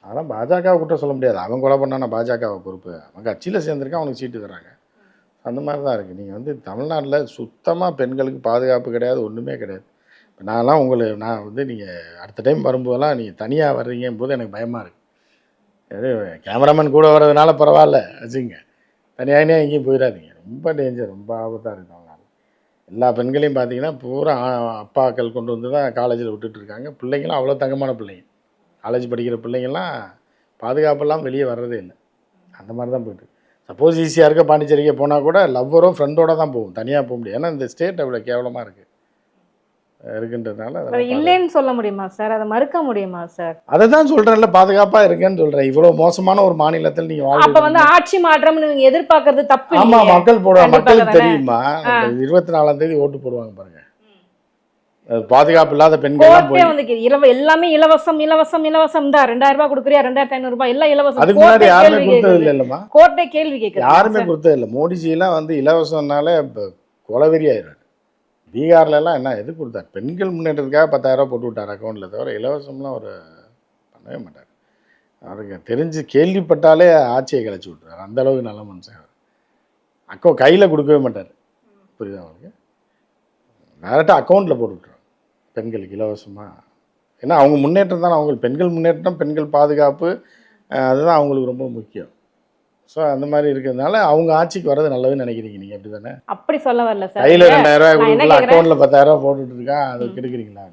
அதெல்லாம் பாஜகவை குற்றம் சொல்ல முடியாது. அவன் கொலை பண்ணானா பாஜகவை பொறுப்பு? அவன் கட்சியில் சேர்ந்துருக்கான், அவனுக்கு சீட்டு தராங்க. அந்த மாதிரி தான் இருக்குது. நீங்கள் வந்து தமிழ்நாட்டில் சுத்தமாக பெண்களுக்கு பாதுகாப்பு கிடையாது, ஒன்றுமே கிடையாது. இப்போ நான் வந்து நீங்கள் அடுத்த டைம் வரும்போதெல்லாம் நீங்கள் தனியாக வர்றீங்கும் போது எனக்கு பயமாக இருக்குது. அது கேமராமேன் கூட வர்றதுனால பரவாயில்ல வச்சுங்க, தனியாகனே எங்கேயும் போயிடாதீங்க. ரொம்ப டேஞ்சர், ரொம்ப ஆபத்தாக இருக்குது தமிழ்நாடு. எல்லா பெண்களையும் பார்த்தீங்கன்னா பூரா அப்பாக்கள் கொண்டு வந்து தான் காலேஜில் விட்டுட்டு இருக்காங்க. பிள்ளைங்களும் அவ்வளோ தங்கமான பிள்ளைங்க. காலேஜ் படிக்கிற பிள்ளைங்கள்லாம் பாதுகாப்பெல்லாம் வெளியே வர்றதே இல்லை. அந்த மாதிரி தான் போய்ட்டு. சப்போஸ் ஈஸியாக இருக்க பாண்டிச்சேரிக்கே போனால் கூட லவ்வரோ ஃப்ரெண்டோட தான் போகும், தனியாக போக முடியாது. ஏன்னா இந்த ஸ்டேட் அவ்வளோ கேவலமாக இருக்குன்றதுனால இல்லைன்னு சொல்ல முடியுமா சார்? அதை மறுக்க முடியுமா சார்? அதை தான் சொல்கிறேன்ல, பாதுகாப்பாக இருக்குன்னு சொல்கிறேன். இவ்வளோ மோசமான ஒரு மாநிலத்தில் நீங்கள் அப்போ வந்து ஆட்சி மாற்றம் நீங்கள் எதிர்பார்க்கறது தப்பு. ஆமாம், மக்கள் போடுவாங்க. மக்களுக்கு தெரியுமா 24ஆம் தேதி ஓட்டு போடுவாங்க பாருங்க. பாதுகாப்பு இல்லாத பெண்கள் எல்லாமே இலவசம் இலவசம் இலவசம் தான். 2000 ரூபாய் கொடுக்குறியா, 2500 ரூபாய் எல்லாம் இலவசம். அதுக்கு முன்னாடி யாருமே கொடுத்தது இல்லைல்லம்மா. கோர்ட்டே கேள்வி கேட்குது, யாருமே கொடுத்தது இல்லை. மோடிஜிலாம் வந்து இலவசம்னாலே கொலவெறி ஆயிடுறாரு. பீகார்லலாம் என்ன எது கொடுத்தாரு? பெண்கள் முன்னேற்றத்துக்காக 10,000 ரூபா போட்டு விட்டார் அக்கௌண்ட்டில், தவிர இலவசம்லாம் அவர் பண்ணவே மாட்டார். அவருக்கு தெரிஞ்சு கேள்விப்பட்டாலே ஆட்சியை கிளச்சி விட்டுறாரு. அந்தளவுக்கு நல்ல மனுஷன். கையில் கொடுக்கவே மாட்டார். புரியுதா அவருக்கு? டேரெக்டாக அக்கௌண்ட்டில் போட்டு விட்டுருவாங்க பெண்களுக்கு இலவசமாக. ஏன்னா அவங்க முன்னேற்றம் தானே, அவங்களுக்கு பெண்கள் முன்னேற்றம், பெண்கள் பாதுகாப்பு, அதுதான் அவங்களுக்கு ரொம்ப முக்கியம். ஸோ அந்த மாதிரி இருக்கிறதுனால அவங்க ஆட்சிக்கு வர்றது நல்லதுன்னு நினைக்கிறீங்க நீங்கள், அப்படி தானே? அப்படி சொல்ல வரல சார். கையில் 2000 ரூபாய் கொடுக்கல, அக்கௌண்ட்டில் 10,000 ரூபா போட்டுட்டு இருக்கா, அதை கெடுக்குறீங்களா?